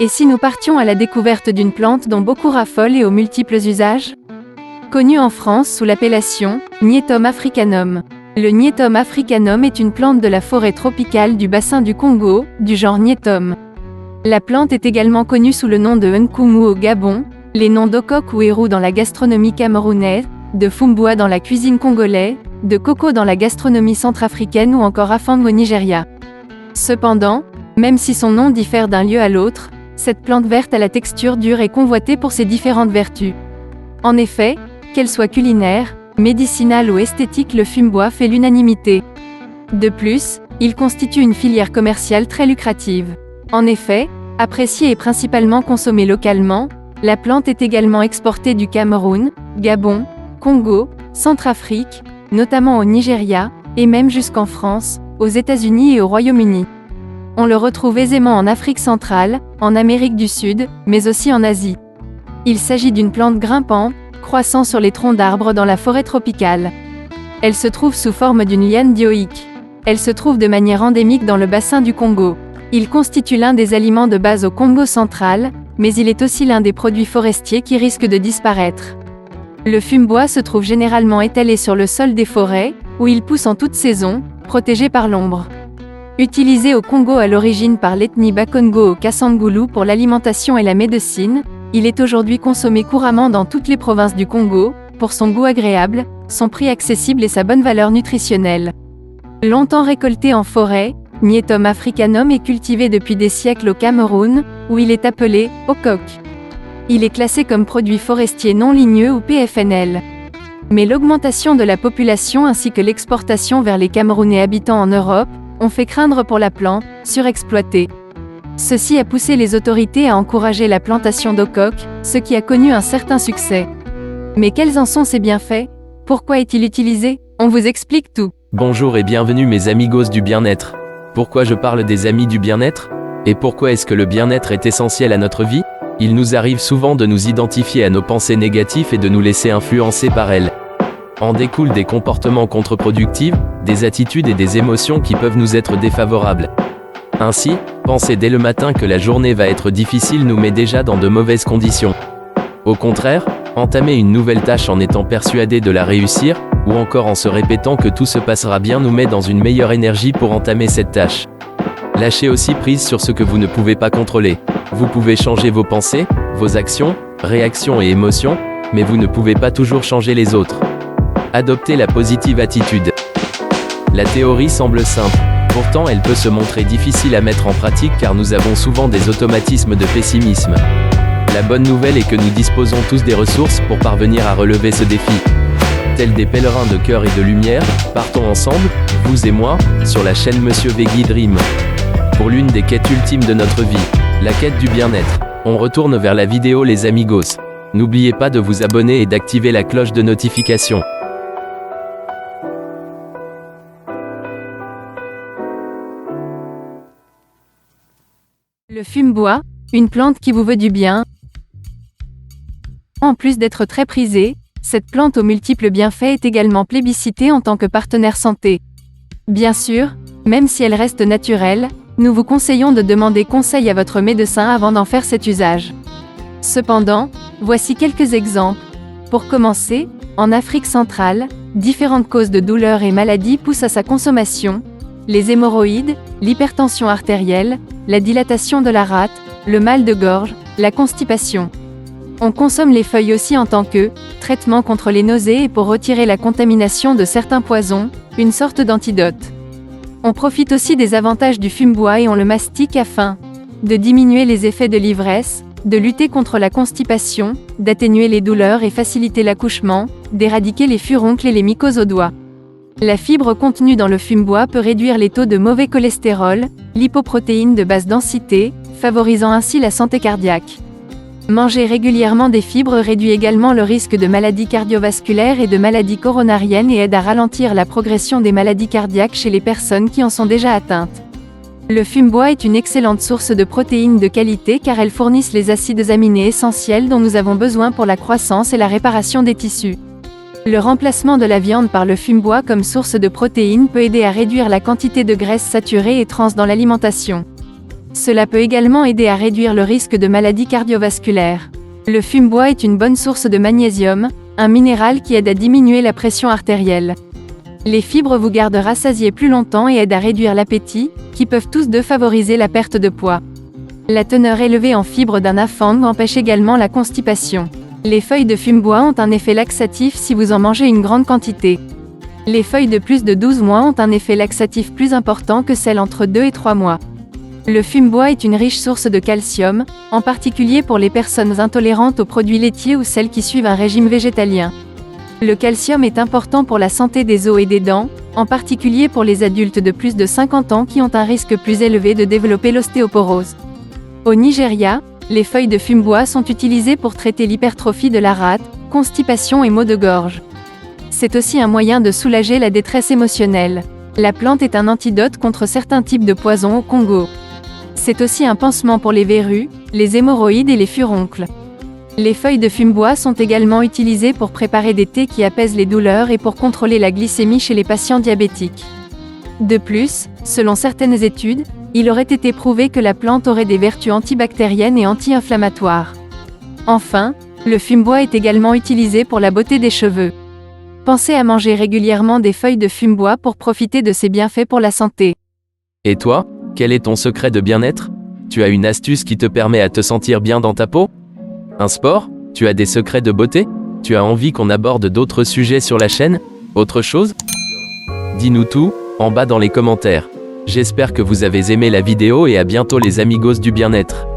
Et si nous partions à la découverte d'une plante dont beaucoup raffolent et aux multiples usages? Connue en France sous l'appellation Nyetom africanum. Le Nyetom africanum est une plante de la forêt tropicale du bassin du Congo, du genre Nyetom. La plante est également connue sous le nom de Nkumu au Gabon, les noms d'okok ou hérou dans la gastronomie camerounaise, de fumbua dans la cuisine congolaise, de coco dans la gastronomie centrafricaine ou encore afang au Nigeria. Cependant, même si son nom diffère d'un lieu à l'autre, cette plante verte à la texture dure est convoitée pour ses différentes vertus. En effet, qu'elle soit culinaire, médicinale ou esthétique, le fume-bois fait l'unanimité. De plus, il constitue une filière commerciale très lucrative. En effet, appréciée et principalement consommée localement, la plante est également exportée du Cameroun, Gabon, Congo, Centrafrique, notamment au Nigeria, et même jusqu'en France, aux États-Unis et au Royaume-Uni. On le retrouve aisément en Afrique centrale, en Amérique du Sud, mais aussi en Asie. Il s'agit d'une plante grimpante, croissant sur les troncs d'arbres dans la forêt tropicale. Elle se trouve sous forme d'une liane dioïque. Elle se trouve de manière endémique dans le bassin du Congo. Il constitue l'un des aliments de base au Congo central, mais il est aussi l'un des produits forestiers qui risquent de disparaître. Le fume-bois se trouve généralement étalé sur le sol des forêts, où il pousse en toute saison, protégé par l'ombre. Utilisé au Congo à l'origine par l'ethnie Bakongo au Kassangoulou pour l'alimentation et la médecine, il est aujourd'hui consommé couramment dans toutes les provinces du Congo, pour son goût agréable, son prix accessible et sa bonne valeur nutritionnelle. Longtemps récolté en forêt, Nyetom africanum est cultivé depuis des siècles au Cameroun, où il est appelé okok. Il est classé comme produit forestier non ligneux ou PFNL. Mais l'augmentation de la population ainsi que l'exportation vers les Camerounais habitant en Europe, ont fait craindre pour la plante, surexploitée. Ceci a poussé les autorités à encourager la plantation d'okok, ce qui a connu un certain succès. Mais quels en sont ses bienfaits? Pourquoi est-il utilisé? On vous explique tout. Bonjour et bienvenue mes amigos du bien-être. Pourquoi je parle des amis du bien-être? Et pourquoi est-ce que le bien-être est essentiel à notre vie? Il nous arrive souvent de nous identifier à nos pensées négatives et de nous laisser influencer par elles. En découlent des comportements contre-productifs, des attitudes et des émotions qui peuvent nous être défavorables. Ainsi, penser dès le matin que la journée va être difficile nous met déjà dans de mauvaises conditions. Au contraire, entamer une nouvelle tâche en étant persuadé de la réussir, ou encore en se répétant que tout se passera bien nous met dans une meilleure énergie pour entamer cette tâche. Lâchez aussi prise sur ce que vous ne pouvez pas contrôler. Vous pouvez changer vos pensées, vos actions, réactions et émotions, mais vous ne pouvez pas toujours changer les autres. Adoptez la positive attitude. La théorie semble simple, pourtant elle peut se montrer difficile à mettre en pratique car nous avons souvent des automatismes de pessimisme. La bonne nouvelle est que nous disposons tous des ressources pour parvenir à relever ce défi. Tels des pèlerins de cœur et de lumière, partons ensemble, vous et moi, sur la chaîne Monsieur Veggie Dream. Pour l'une des quêtes ultimes de notre vie, la quête du bien-être. On retourne vers la vidéo les amigos. N'oubliez pas de vous abonner et d'activer la cloche de notification. Le fume-bois, une plante qui vous veut du bien. En plus d'être très prisée, cette plante aux multiples bienfaits est également plébiscitée en tant que partenaire santé. Bien sûr, même si elle reste naturelle, nous vous conseillons de demander conseil à votre médecin avant d'en faire cet usage. Cependant, voici quelques exemples. Pour commencer, en Afrique centrale, différentes causes de douleurs et maladies poussent à sa consommation. Les hémorroïdes, l'hypertension artérielle, la dilatation de la rate, le mal de gorge, la constipation. On consomme les feuilles aussi en tant que traitement contre les nausées et pour retirer la contamination de certains poisons, une sorte d'antidote. On profite aussi des avantages du fume-bois et on le mastique afin de diminuer les effets de l'ivresse, de lutter contre la constipation, d'atténuer les douleurs et faciliter l'accouchement, d'éradiquer les furoncles et les mycoses aux doigts. La fibre contenue dans le fume-bois peut réduire les taux de mauvais cholestérol, lipoprotéines de basse densité, favorisant ainsi la santé cardiaque. Manger régulièrement des fibres réduit également le risque de maladies cardiovasculaires et de maladies coronariennes et aide à ralentir la progression des maladies cardiaques chez les personnes qui en sont déjà atteintes. Le fume-bois est une excellente source de protéines de qualité car elles fournissent les acides aminés essentiels dont nous avons besoin pour la croissance et la réparation des tissus. Le remplacement de la viande par le fume-bois comme source de protéines peut aider à réduire la quantité de graisses saturées et trans dans l'alimentation. Cela peut également aider à réduire le risque de maladies cardiovasculaires. Le fume-bois est une bonne source de magnésium, un minéral qui aide à diminuer la pression artérielle. Les fibres vous gardent rassasiés plus longtemps et aident à réduire l'appétit, qui peuvent tous deux favoriser la perte de poids. La teneur élevée en fibres d'un afang empêche également la constipation. Les feuilles de fume-bois ont un effet laxatif si vous en mangez une grande quantité. Les feuilles de plus de 12 mois ont un effet laxatif plus important que celles entre 2 et 3 mois. Le fume-bois est une riche source de calcium, en particulier pour les personnes intolérantes aux produits laitiers ou celles qui suivent un régime végétalien. Le calcium est important pour la santé des os et des dents, en particulier pour les adultes de plus de 50 ans qui ont un risque plus élevé de développer l'ostéoporose. Au Nigeria, les feuilles de fume-bois sont utilisées pour traiter l'hypertrophie de la rate, constipation et maux de gorge. C'est aussi un moyen de soulager la détresse émotionnelle. La plante est un antidote contre certains types de poisons au Congo. C'est aussi un pansement pour les verrues, les hémorroïdes et les furoncles. Les feuilles de fume-bois sont également utilisées pour préparer des thés qui apaisent les douleurs et pour contrôler la glycémie chez les patients diabétiques. De plus, selon certaines études, il aurait été prouvé que la plante aurait des vertus antibactériennes et anti-inflammatoires. Enfin, le fume-bois est également utilisé pour la beauté des cheveux. Pensez à manger régulièrement des feuilles de fume-bois pour profiter de ses bienfaits pour la santé. Et toi, quel est ton secret de bien-être? Tu as une astuce qui te permet à te sentir bien dans ta peau? Un sport? Tu as des secrets de beauté? Tu as envie qu'on aborde d'autres sujets sur la chaîne? Autre chose? Dis-nous tout, en bas dans les commentaires. J'espère que vous avez aimé la vidéo et à bientôt les amigos du bien-être.